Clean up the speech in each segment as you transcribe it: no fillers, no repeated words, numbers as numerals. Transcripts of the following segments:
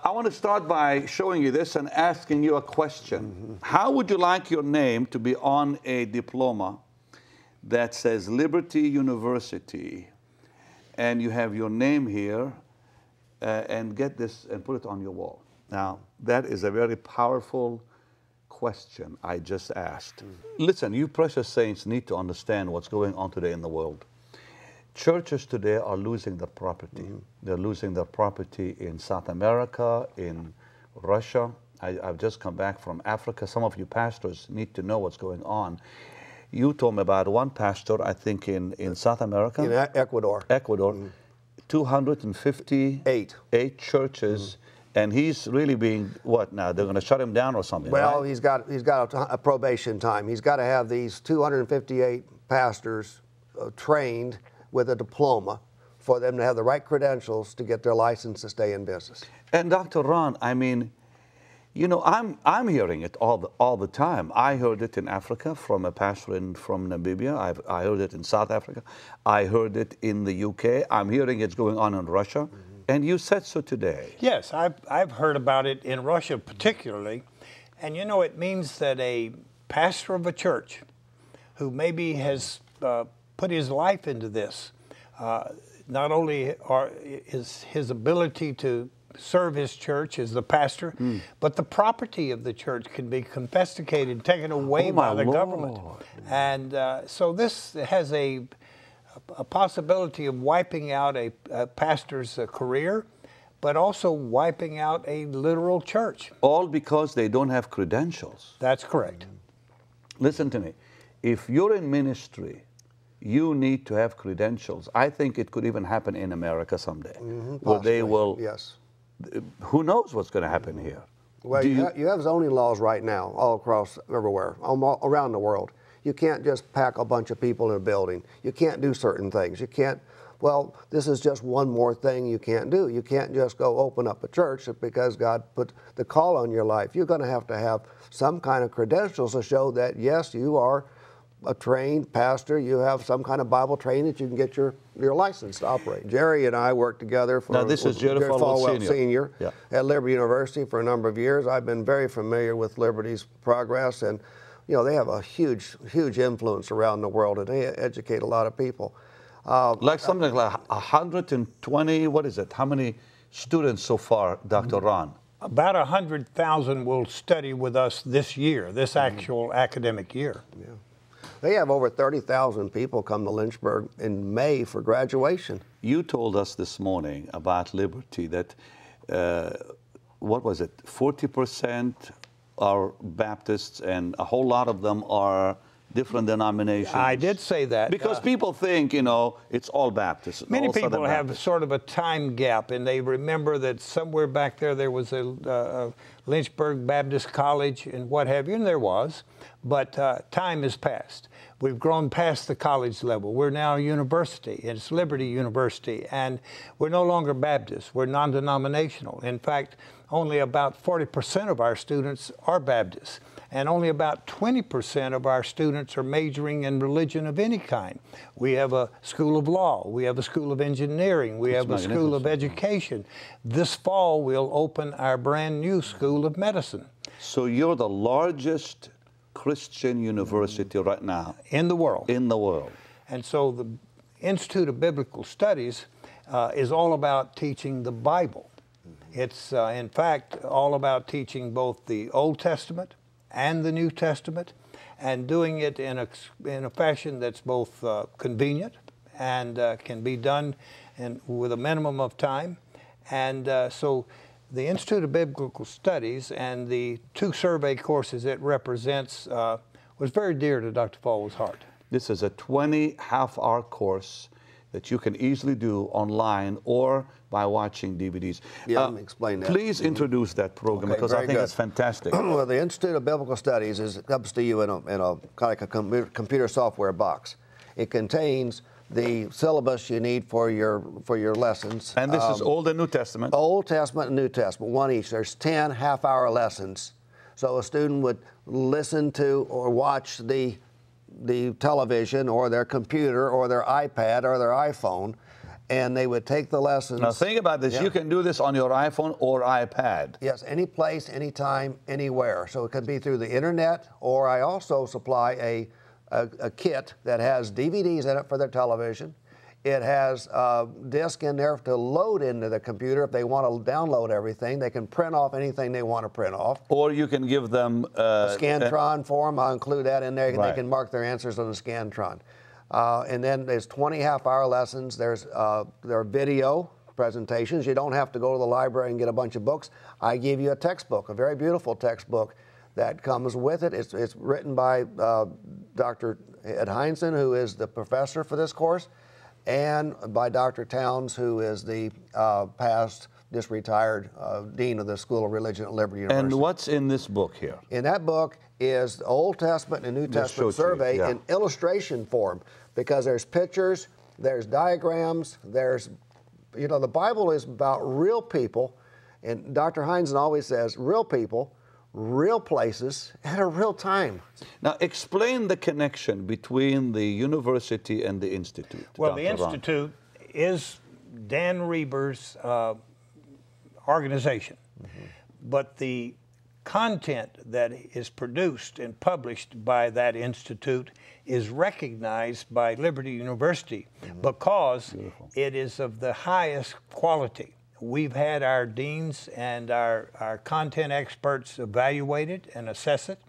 I want to start by showing you this and asking you a question. How would you like your name to be on a diploma that says Liberty University, and you have your name here, and get this and put it on your wall? Now, that is a very powerful question I just asked. Listen, you precious saints need to understand what's going on today in the world. Churches today are losing their property. They're losing their property in South America, in Russia. I've just come back from Africa. Some of you pastors need to know what's going on. You told me about one pastor, I think, in South America. In Ecuador. Ecuador. 258 churches. And he's really being, what now? They're going to shut him down or something, Well, right? he's got a probation time. He's got to have these 258 pastors trained with a diploma for them to have the right credentials to get their license to stay in business. And Dr. Ron, I mean, you know, I'm hearing it all the time. I heard it in Africa from a pastor from Namibia. I heard it in South Africa. I heard it in the UK. I'm hearing it's going on in Russia. And you said so today. Yes, I've heard about it in Russia particularly. And you know, it means that a pastor of a church who maybe has put his life into this, not only is his ability to serve his church as the pastor, but the property of the church can be confiscated, taken away by the government. And so this has a possibility of wiping out a pastor's career, but also wiping out a literal church. All because they don't have credentials. That's correct. Listen to me. If you're in ministry, you need to have credentials. I think it could even happen in America someday, where they will. Yes. Who knows what's going to happen here? Well, you have zoning laws right now all across everywhere, around the world. You can't just pack a bunch of people in a building. You can't do certain things. You can't, well, this is just one more thing you can't do. You can't just go open up a church because God put the call on your life. You're going to have some kind of credentials to show that, yes, you are a trained pastor. You have some kind of Bible training that you can get your license to operate. Jerry and I worked together for now this is Jerry Falwell Senior yeah. at Liberty University for a number of years. I've been very familiar with Liberty's progress, and you know, they have a huge influence around the world, and they educate a lot of people. Like something like 120, what is it? How many students so far, Dr. Ron? About 100,000 will study with us this year, this actual academic year. Yeah. They have over 30,000 people come to Lynchburg in May for graduation. You told us this morning about Liberty that, what was it, 40% are Baptists and a whole lot of them are different denominations. I did say that. Because people think, you know, it's all Baptists. Many all people have sort of a time gap, and they remember that somewhere back there was a Lynchburg Baptist College and what have you, and there was, but time has passed. We've grown past the college level. We're now a university. It's Liberty University, and we're no longer Baptist. We're non-denominational. In fact, only about 40% of our students are Baptists, and only about 20% of our students are majoring in religion of any kind. We have a school of law. We have a school of engineering. We have a school of education. This fall, we'll open our brand new school of medicine. So you're the largest Christian university right now. In the world. In the world. And so the Institute of Biblical Studies is all about teaching the Bible. It's, in fact, all about teaching both the Old Testament and the New Testament, and doing it in a fashion that's both convenient and can be done with a minimum of time. And so the Institute of Biblical Studies and the 2 survey courses it represents was very dear to Dr. Falwell's heart. This is a 20 half-hour course that you can easily do online or by watching DVDs. Yeah, let me explain that. Please introduce that program, because I think it's fantastic. Well, the Institute of Biblical Studies comes to you in a kind of like a computer software box. It contains the syllabus you need for your lessons. And this is Old and New Testament? Old Testament and New Testament, one each. There's 10 half-hour lessons. So a student would listen to or watch the television or their computer or their iPad or their iPhone, and they would take the lessons. Now think about this. Yeah. You can do this on your iPhone or iPad. Yes, any place, anytime, anywhere. So it could be through the internet, or I also supply a kit that has DVDs in it for their television. It has a disc in there to load into the computer. If they want to download everything, they can print off anything they want to print off. Or you can give them A Scantron form, I'll include that in there. Right. They can mark their answers on the Scantron. And then there's 20 half-hour lessons. There are video presentations. You don't have to go to the library and get a bunch of books. I give you a textbook, a very beautiful textbook that comes with it. It's written by Dr. Hinn, who is the professor for this course, and by Dr. Towns, who is the past, just retired dean of the School of Religion at Liberty University. And what's in this book here? In that book is the Old Testament and New Testament survey in illustration form, because there's pictures, there's diagrams, there's, you know, the Bible is about real people, and Dr. Hinn always says real people, real places, at a real time. Now, explain the connection between the university and the institute. Well, Dr. the Ron. institute is Dan Reber's organization, but the content that is produced and published by that institute is recognized by Liberty University because it is of the highest quality. We've had our deans and our content experts evaluate it and assess it,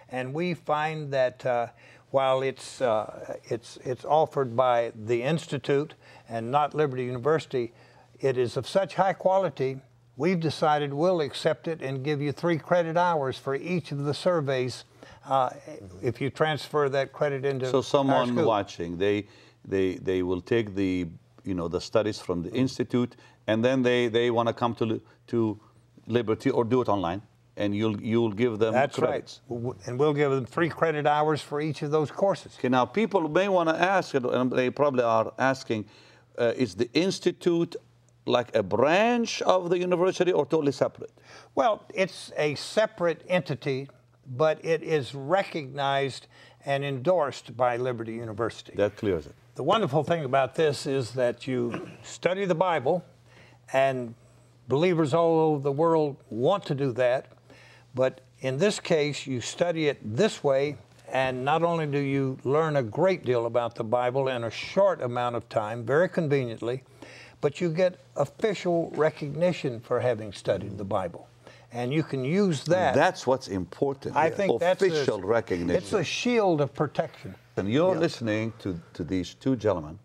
and we find that while it's offered by the institute and not Liberty University, it is of such high quality. We've decided we'll accept it and give you 3 credit hours for each of the surveys if you transfer that credit into So someone our school. watching, they will take the studies from the institute, and then they want to come to Liberty or do it online, and you'll give them That's credits. right. And we'll give them 3 credit hours for each of those courses. Okay, now people may want to ask, and they probably are asking, is the institute like a branch of the university or totally separate? Well, it's a separate entity, but it is recognized and endorsed by Liberty University. That clears it. The wonderful thing about this is that you study the Bible, and believers all over the world want to do that, but in this case, you study it this way, and not only do you learn a great deal about the Bible in a short amount of time, very conveniently, but you get official recognition for having studied the Bible. And you can use that. That's what's important. I think that's official recognition. It's a shield of protection. And you're listening to these two gentlemen,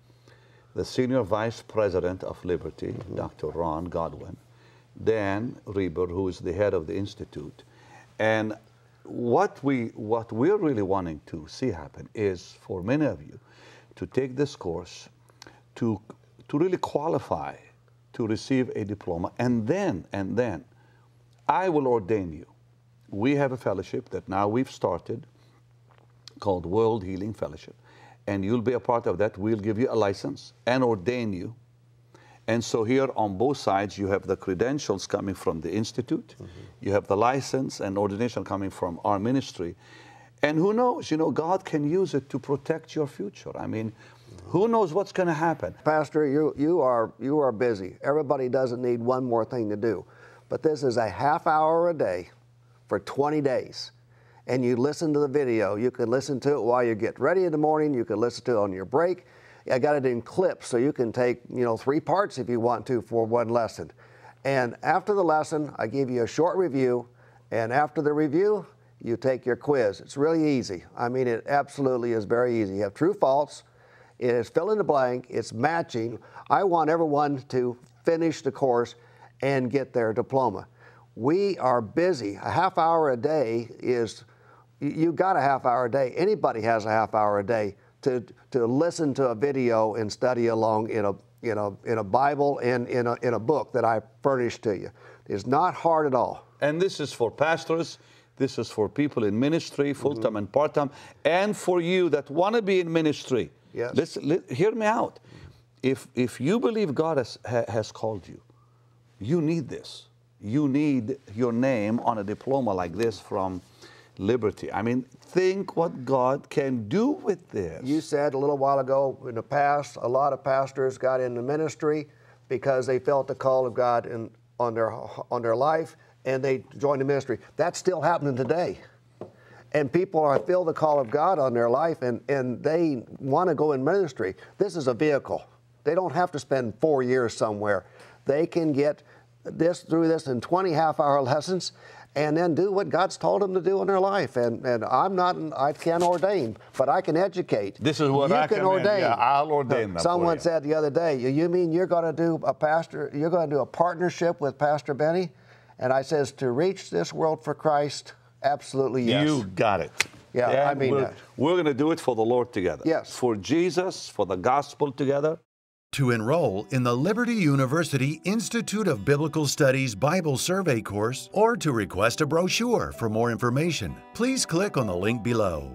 the Senior Vice President of Liberty, Dr. Ron Godwin, Dan Reber, who is the head of the Institute. And what we're really wanting to see happen is for many of you to take this course, to really qualify to receive a diploma, and then I will ordain you. We have a fellowship that now we've started called World Healing Fellowship, and you'll be a part of that. We'll give you a license and ordain you. And so here on both sides, you have the credentials coming from the Institute, you have the license and ordination coming from our ministry, and who knows, God can use it to protect your future. I mean, who knows what's going to happen? Pastor, you are busy. Everybody doesn't need one more thing to do. But this is a half hour a day for 20 days. And you listen to the video. You can listen to it while you get ready in the morning. You can listen to it on your break. I got it in clips, so you can take 3 parts if you want to for one lesson. And after the lesson, I give you a short review. And after the review, you take your quiz. It's really easy. I mean, it absolutely is very easy. You have true, false. It is fill in the blank. It's matching. I want everyone to finish the course and get their diploma. We are busy. A half hour a day is, you got a half hour a day. Anybody has a half hour a day to listen to a video and study along in a Bible and in a book that I furnished to you. It's not hard at all. And this is for pastors. This is for people in ministry, full-time and part-time, and for you that want to be in ministry. Yes. Hear me out. If you believe God has called you, you need this. You need your name on a diploma like this from Liberty. I mean, think what God can do with this. You said a little while ago, in the past, a lot of pastors got into ministry because they felt the call of God on their life, and they joined the ministry. That's still happening today. And people feel the call of God on their life, and they want to go in ministry. This is a vehicle. They don't have to spend 4 years somewhere. They can get through this in 20 half-hour lessons, and then do what God's told them to do in their life. And I can't ordain, but I can educate. This is what you I can ordain. Yeah, I'll ordain them. Someone for you. said the other day, "You mean you're going to do a partnership with Pastor Benny?" And I says, "To reach this world for Christ, absolutely yes." You got it. Yeah, And I mean that. we're going to do it for the Lord together. Yes. For Jesus, for the gospel together. To enroll in the Liberty University Institute of Biblical Studies Bible Survey course or to request a brochure for more information, please click on the link below.